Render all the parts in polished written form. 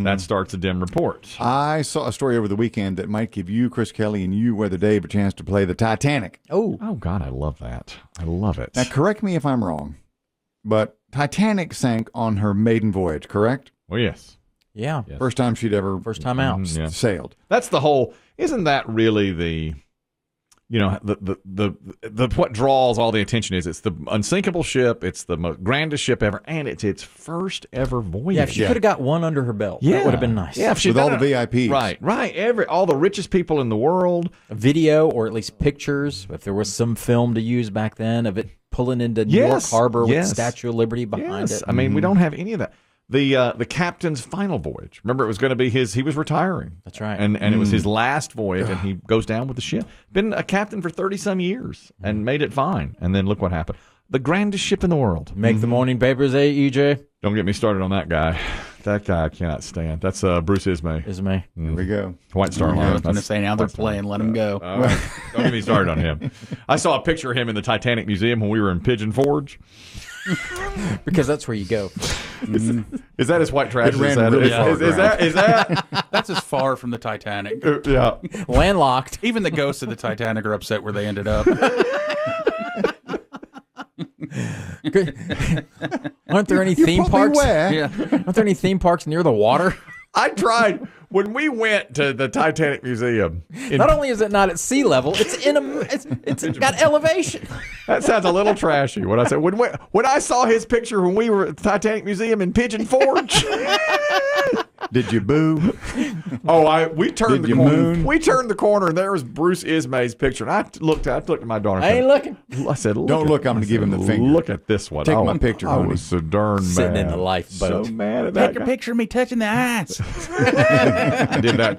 That starts a Demm Report. I saw a story over the weekend that might give you, Chris Kelly, and you, Weather Dave, a chance to play the Titanic. Oh, God, I love that. I love it. Now, correct me if I'm wrong, but Titanic sank on her maiden voyage, correct? Well, yes. Yeah. Yes. First time she'd ever sailed. That's the whole. Isn't that really the? The what draws all the attention is it's the unsinkable ship, it's the grandest ship ever, and it's its first ever voyage. Yeah, if she could have got one under her belt, that would have been nice. Yeah, if with all the VIPs. Right. All the richest people in the world. A video or at least pictures, if there was some film to use back then of it pulling into New York Harbor with Statue of Liberty behind it. I mean, we don't have any of that. The captain's final voyage. Remember, it was going to be he was retiring. That's right. And it was his last voyage, and he goes down with the ship. Been a captain for 30-some years and made it fine. And then look what happened. The grandest ship in the world. Make the morning papers, EJ? Don't get me started on that guy. That guy I cannot stand. That's Bruce Ismay. Ismay. Here we go. White Star Line. I was going to say, now they're playing. Let him go. Don't get me started on him. I saw a picture of him in the Titanic Museum when we were in Pigeon Forge. Because that's where you go. Is that his white trash? It ran really far is that? That's as far from the Titanic. Yeah. Landlocked. Even the ghosts of the Titanic are upset where they ended up. Aren't there any theme parks? Yeah. Aren't there any theme parks near the water? I tried when we went to the Titanic Museum. Not only is it not at sea level, it's got elevation. That sounds a little trashy. What I said when I saw his picture when we were at the Titanic Museum in Pigeon Forge. Did you boo? We turned the corner. We turned the corner, and there was Bruce Ismay's picture. And I looked at my daughter. I ain't looking. I said, Don't look. I'm going to give him the finger. Look at this one. Take my picture, I honey. was so darn Sitting mad. in the lifeboat. So mad at that Take a guy. picture of me touching the ice. I did that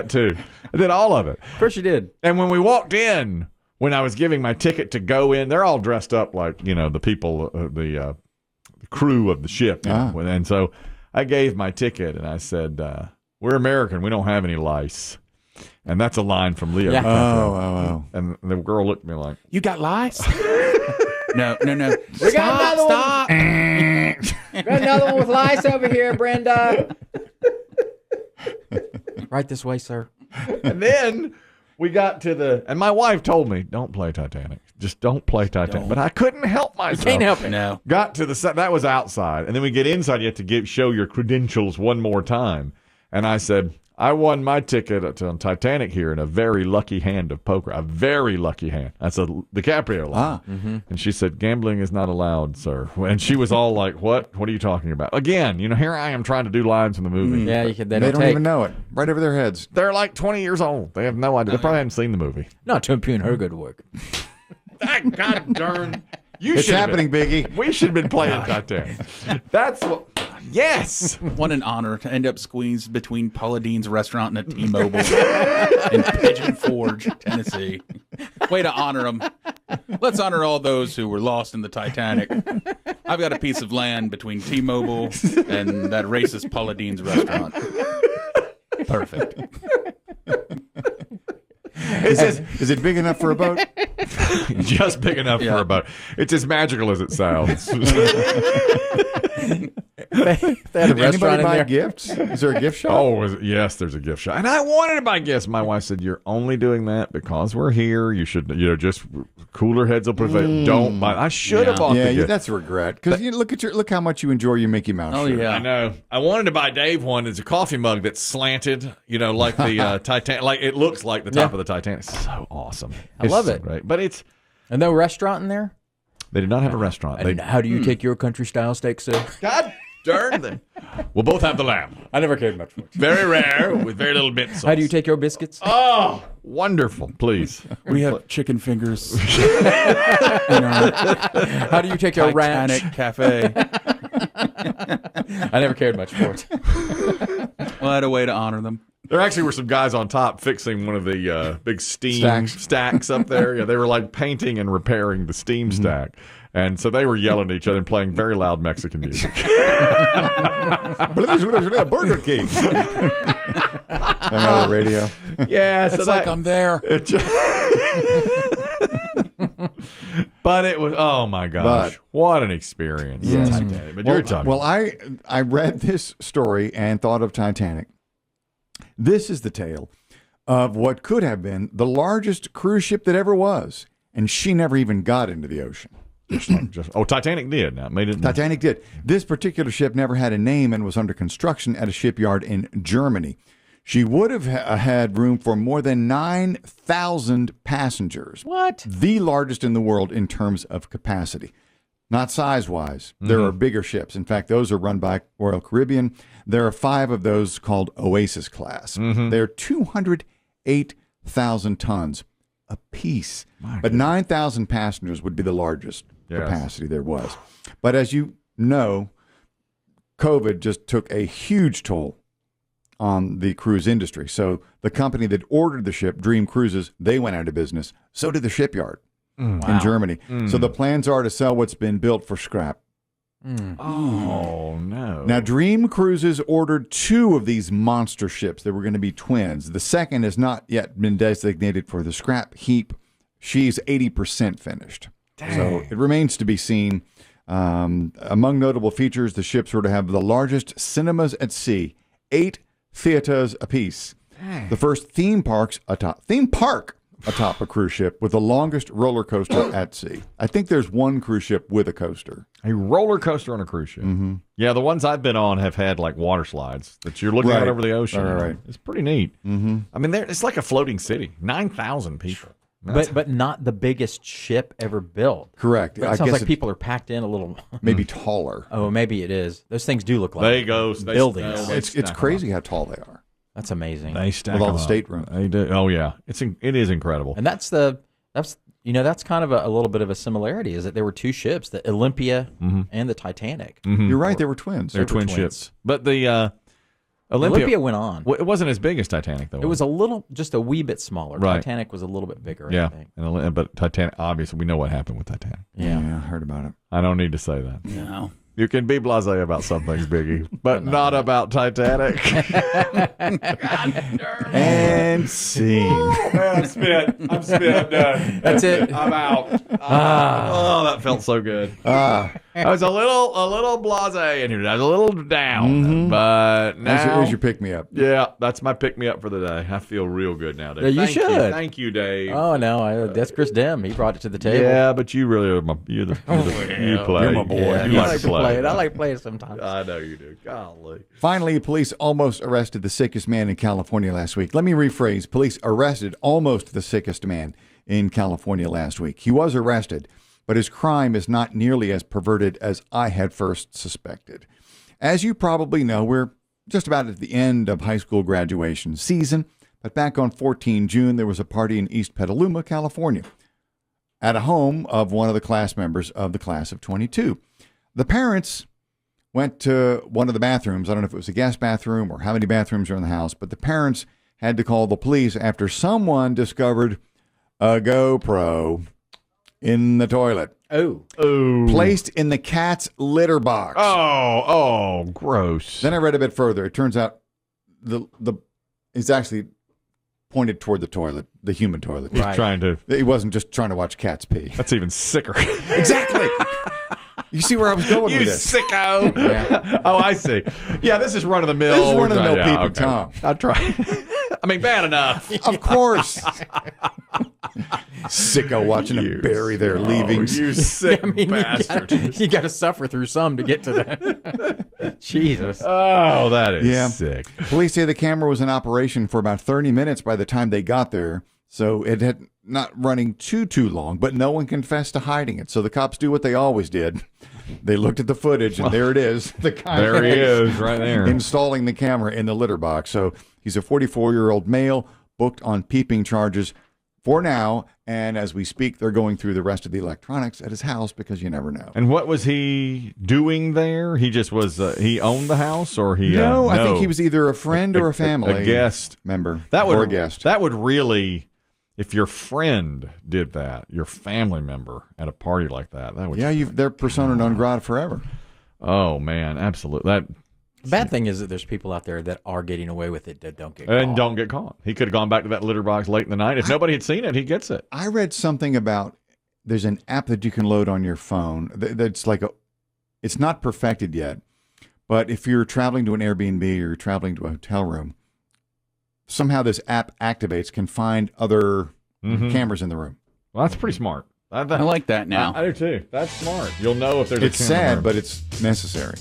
too. I did all of it. Of course you did. And when we walked in, when I was giving my ticket to go in, they're all dressed up like, the people, the crew of the ship. And so I gave my ticket and I said, we're American. We don't have any lice. And that's a line from Leo. Yeah. Oh. And the girl looked at me like, You got lice? No. We got another one. Got another one with lice over here, Brenda. Right this way, sir. and then we got to and my wife told me, don't play Titanic. Just don't play Titanic. But I couldn't help myself. Can't help it. No. Got to that was outside. And then we get inside, you have to show your credentials one more time. And I said, I won my ticket on Titanic here in a very lucky hand of poker. A very lucky hand. That's a DiCaprio line. And she said, gambling is not allowed, sir. And she was all like, what? What are you talking about? Again, here I am trying to do lines in the movie. Yeah, They don't even know it. Right over their heads. They're like 20 years old. They have no idea. They probably haven't seen the movie. Not to impugn her good work. God darn. It's happening, Biggie. We should have been playing Titanic. That's what. Yes. What an honor to end up squeezed between Paula Deen's restaurant and a T-Mobile in Pigeon Forge, Tennessee. Way to honor them. Let's honor all those who were lost in the Titanic. I've got a piece of land between T-Mobile and that racist Paula Deen's restaurant. Perfect. Is it big enough for a boat? Just big enough for a boat. It's as magical as it sounds. They had a Did restaurant anybody in buy there. gifts? Is there a gift shop? Yes, there's a gift shop. And I wanted to buy gifts. My wife said, you're only doing that because we're here. You should, just cooler heads will prevail. Don't buy. I should have bought the gift. That's a regret. Because look how much you enjoy your Mickey Mouse shirt. Yeah. I know. I wanted to buy Dave one. It's a coffee mug that's slanted, like the Titanic. Like it looks like the top of the Titanic. It's so awesome. I love it. Great. But And no restaurant in there? they did not have a restaurant. And how do you take your country style steak, sir? God darn them. We'll both have the lamb. I never cared much for it. Very rare with very little bit sauce. How do you take your biscuits? Oh, wonderful. Please. We have chicken fingers. How do you take your ranch? Titanic Cafe. I never cared much for it. What a way to honor them. There actually were some guys on top fixing one of the big steam stacks up there. Yeah, they were like painting and repairing the steam stack. And so they were yelling at each other and playing very loud Mexican music. Burger King. Another radio. Yeah, so It's like I'm there. But it was, oh my gosh, what an experience. Yes. Titanic. But you're talking. Well, I read this story and thought of Titanic. This is the tale of what could have been the largest cruise ship that ever was, and she never even got into the ocean. Titanic did. Now, made it. Titanic did. This particular ship never had a name and was under construction at a shipyard in Germany. She would have had room for more than 9,000 passengers. What? The largest in the world in terms of capacity. Not size-wise. There are bigger ships. In fact, those are run by Royal Caribbean. There are 5 of those called Oasis class. They're 208,000 tons apiece. But 9,000 passengers would be the largest capacity there was. But as you know, COVID just took a huge toll on the cruise industry. So the company that ordered the ship, Dream Cruises, they went out of business. So did the shipyard in Germany. So the plans are to sell what's been built for scrap. Oh, no. Now, Dream Cruises ordered 2 of these monster ships that were going to be twins. The second has not yet been designated for the scrap heap. She's 80% finished. Dang. So it remains to be seen. Among notable features, the ships were to have the largest cinemas at sea, 8 theaters apiece. Dang. The first theme park atop a cruise ship with the longest roller coaster at sea. I think there's one cruise ship with a coaster. A roller coaster on a cruise ship. Yeah, the ones I've been on have had like water slides that you're looking out over the ocean. Right. It's pretty neat. I mean, it's like a floating city. 9,000 people. But not the biggest ship ever built. Correct. It sounds like people are packed in a little. Maybe taller. Oh, maybe it is. Those things do look like buildings. It's crazy how tall they are. That's amazing. They stack with all them the up. staterooms. They do. Oh yeah, it is incredible. And that's kind of a little bit of a similarity is that there were 2 ships, the Olympia and the Titanic. You're right. They were twins. They're twin ships. But the Olympia went on. Well, it wasn't as big as Titanic though. It was just a wee bit smaller. Right. Titanic was a little bit bigger. Yeah, I think. but Titanic. Obviously, we know what happened with Titanic. Yeah, I heard about it. I don't need to say that. No. You can be blasé about some things, Biggie, but not about Titanic. And scene. I'm spit. I'm done. That's it. I'm out. Oh, that felt so good. I was a little blasé in here. I was a little down, but now Here's your pick-me-up. Yeah, that's my pick-me-up for the day. I feel real good now, Dave. Yeah, you should. Thank you, Dave. Oh no, that's Chris Demm. He brought it to the table. Yeah, but you really are you play. You're my boy. Yeah, You I like to play. it. I like playing sometimes. I know you do. Golly. Finally, police almost arrested the sickest man in California last week. Let me rephrase. Police arrested almost the sickest man in California last week. He was arrested, but his crime is not nearly as perverted as I had first suspected. As you probably know, we're just about at the end of high school graduation season, but back on 14 June, there was a party in East Petaluma, California, at a home of one of the class members of the class of 22. The parents went to one of the bathrooms. I don't know if it was a guest bathroom or how many bathrooms are in the house, but the parents had to call the police after someone discovered a GoPro in the toilet. Oh. Placed in the cat's litter box. Oh, gross. Then I read a bit further. It turns out it's actually pointed toward the toilet, the human toilet. He's trying to. He wasn't just trying to watch cats pee. That's even sicker. Exactly. You see where I was going with this? Sicko. Yeah. Oh, I see. Yeah, this is run of the mill. This is run of the mill people, Tom. I try. I mean, bad enough. Of course. Sicko watching them bury their leavings. You sick bastard. You got to suffer through some to get to that. Jesus. Oh, that is sick. Police say the camera was in operation for about 30 minutes by the time they got there. So it had not running too long, but no one confessed to hiding it. So the cops do what they always did. They looked at the footage, and there it is. The guy there he is, right there. Installing the camera in the litter box. So he's a 44-year-old male, booked on peeping charges for now. And as we speak, they're going through the rest of the electronics at his house because you never know. And what was he doing there? He just was, he owned the house, or he? No, I think he was either a friend or a family. A guest member. Or a guest. That would really... If your friend did that, your family member at a party like that would they're persona non grata forever. Oh man, absolutely. That bad thing is that there's people out there that are getting away with it that don't get caught. And don't get caught. He could have gone back to that litter box late in the night. If nobody had seen it, he gets it. I read something about there's an app that you can load on your phone. That's like it's not perfected yet, but if you're traveling to an Airbnb or you're traveling to a hotel room, somehow this app activates, can find other cameras in the room. Well, that's pretty smart. I like that now. I do too. That's smart. You'll know if there's a camera. It's sad, but it's necessary.